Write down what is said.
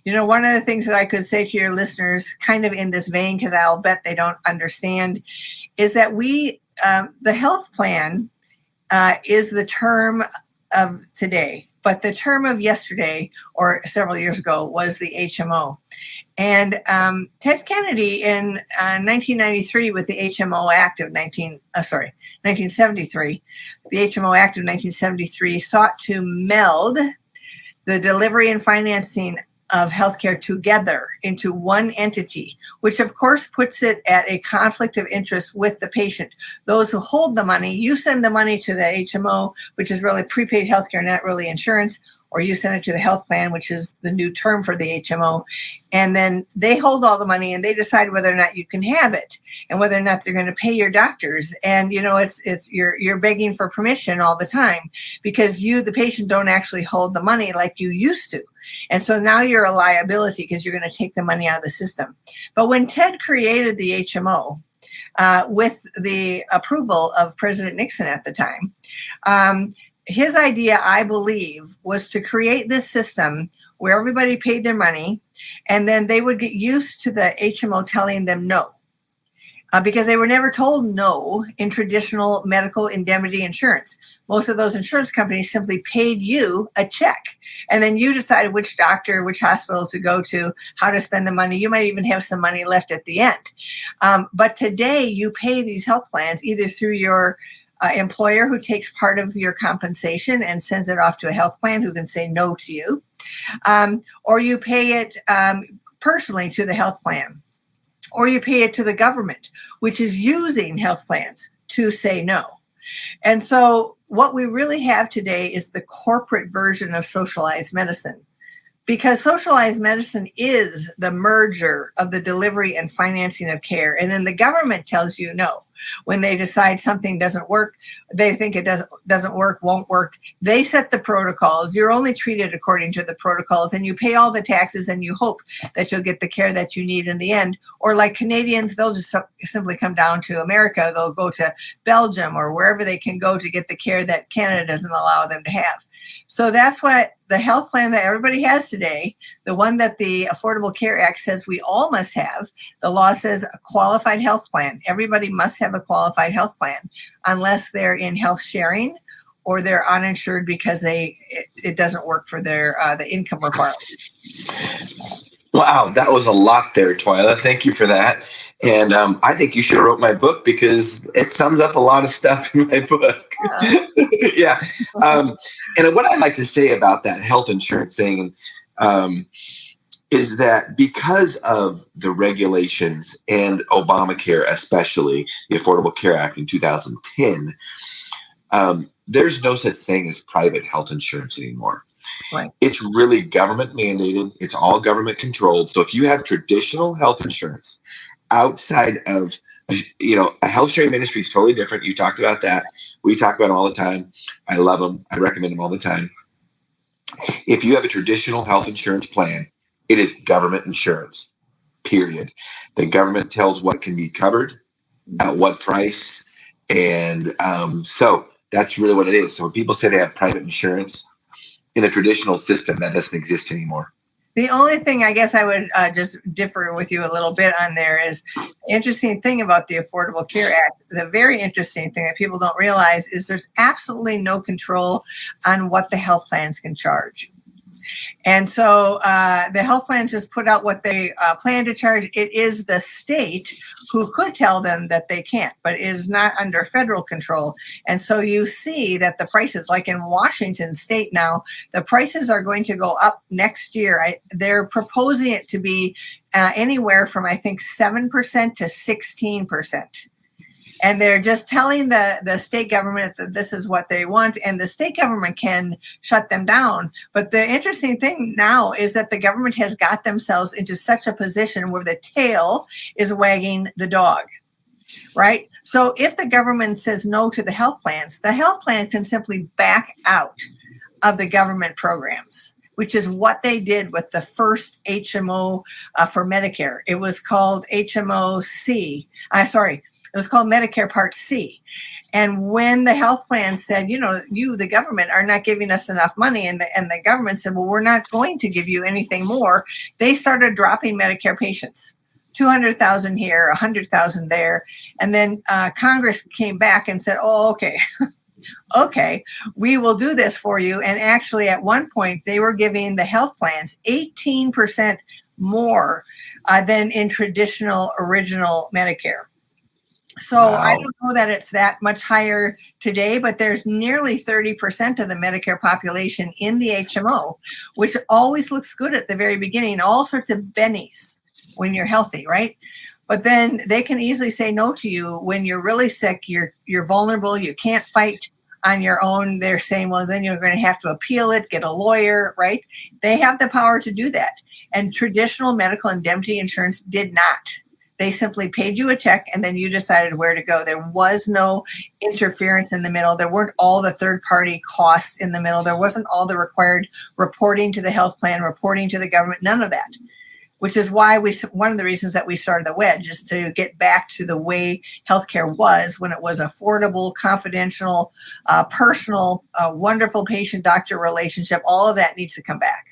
One of the things that I could say to your listeners, kind of in this vein, because I'll bet they don't understand, is that the health plan is the term of today, but the term of yesterday or several years ago was the HMO. And Ted Kennedy in 1993 with the HMO Act of 1973, the HMO Act of 1973 sought to meld the delivery and financing of healthcare together into one entity, which of course puts it at a conflict of interest with the patient. Those who hold the money, you send the money to the HMO, which is really prepaid healthcare, not really insurance, or you send it to the health plan, which is the new term for the HMO. And then they hold all the money and they decide whether or not you can have it and whether or not they're going to pay your doctors. And, you're begging for permission all the time because you, the patient, don't actually hold the money like you used to. And so now you're a liability because you're going to take the money out of the system. But when Ted created the HMO, with the approval of President Nixon at the time, his idea, I believe, was to create this system where everybody paid their money and then they would get used to the HMO telling them no. Because they were never told no in traditional medical indemnity insurance. Most of those insurance companies simply paid you a check. And then you decided which doctor, which hospital to go to, how to spend the money. You might even have some money left at the end. But today you pay these health plans either through your employer who takes part of your compensation and sends it off to a health plan who can say no to you. Or you pay it personally to the health plan. Or you pay it to the government, which is using health plans to say no. And so what we really have today is the corporate version of socialized medicine, because socialized medicine is the merger of the delivery and financing of care. And then the government tells you no. When they decide something doesn't work, they think it doesn't work, won't work. They set the protocols. You're only treated according to the protocols, and you pay all the taxes, and you hope that you'll get the care that you need in the end. Or like Canadians, they'll just simply come down to America. They'll go to Belgium or wherever they can go to get the care that Canada doesn't allow them to have. So that's what the health plan that everybody has today, the one that the Affordable Care Act says we all must have, the law says a qualified health plan. Everybody must have a qualified health plan unless they're in health sharing or they're uninsured because it doesn't work for their the income requirement. Wow, that was a lot there, Twila. Thank you for that. And I think you should have wrote my book because it sums up a lot of stuff in my book. Yeah. And what I'd like to say about that health insurance thing is that because of the regulations and Obamacare, especially the Affordable Care Act in 2010, there's no such thing as private health insurance anymore. Right. It's really government mandated. It's all government controlled. So if you have traditional health insurance outside of, a health sharing ministry is totally different. You talked about that. We talk about them all the time. I love them. I recommend them all the time. If you have a traditional health insurance plan, it is government insurance, period. The government tells what can be covered, at what price. And so that's really what it is. So when people say they have private insurance, in a traditional system, that doesn't exist anymore. The only thing I guess I would just differ with you a little bit on there is the interesting thing about the Affordable Care Act. The very interesting thing that people don't realize is there's absolutely no control on what the health plans can charge. And so the health plans just put out what they plan to charge. It is the state who could tell them that they can't, but it is not under federal control. And so you see that the prices, like in Washington state now, the prices are going to go up next year. They're proposing it to be anywhere from, I think, 7% to 16%. And they're just telling the state government that this is what they want, and the state government can shut them down. But the interesting thing now is that the government has got themselves into such a position where the tail is wagging the dog, right? So if the government says no to the health plans can simply back out of the government programs, which is what they did with the first HMO for Medicare. It was called HMO C. It was called Medicare Part C. And when the health plan said, you, the government, are not giving us enough money, and the government said, well, we're not going to give you anything more, they started dropping Medicare patients. 200,000 here, 100,000 there. And then Congress came back and said, oh, okay. Okay, we will do this for you. And actually, at one point, they were giving the health plans 18% more than in traditional original Medicare. So wow. I don't know that it's that much higher today, but there's nearly 30% of the Medicare population in the HMO, which always looks good at the very beginning, all sorts of bennies when you're healthy, right? But then they can easily say no to you when you're really sick, you're vulnerable, you can't fight on your own. They're saying, well, then you're going to have to appeal it, get a lawyer, right? They have the power to do that. And traditional medical indemnity insurance did not. They simply paid you a check and then you decided where to go. There was no interference in the middle. There weren't all the third-party costs in the middle. There wasn't all the required reporting to the health plan, reporting to the government, none of that, which is why one of the reasons that we started the wedge is to get back to the way healthcare was when it was affordable, confidential, personal, wonderful patient-doctor relationship. All of that needs to come back.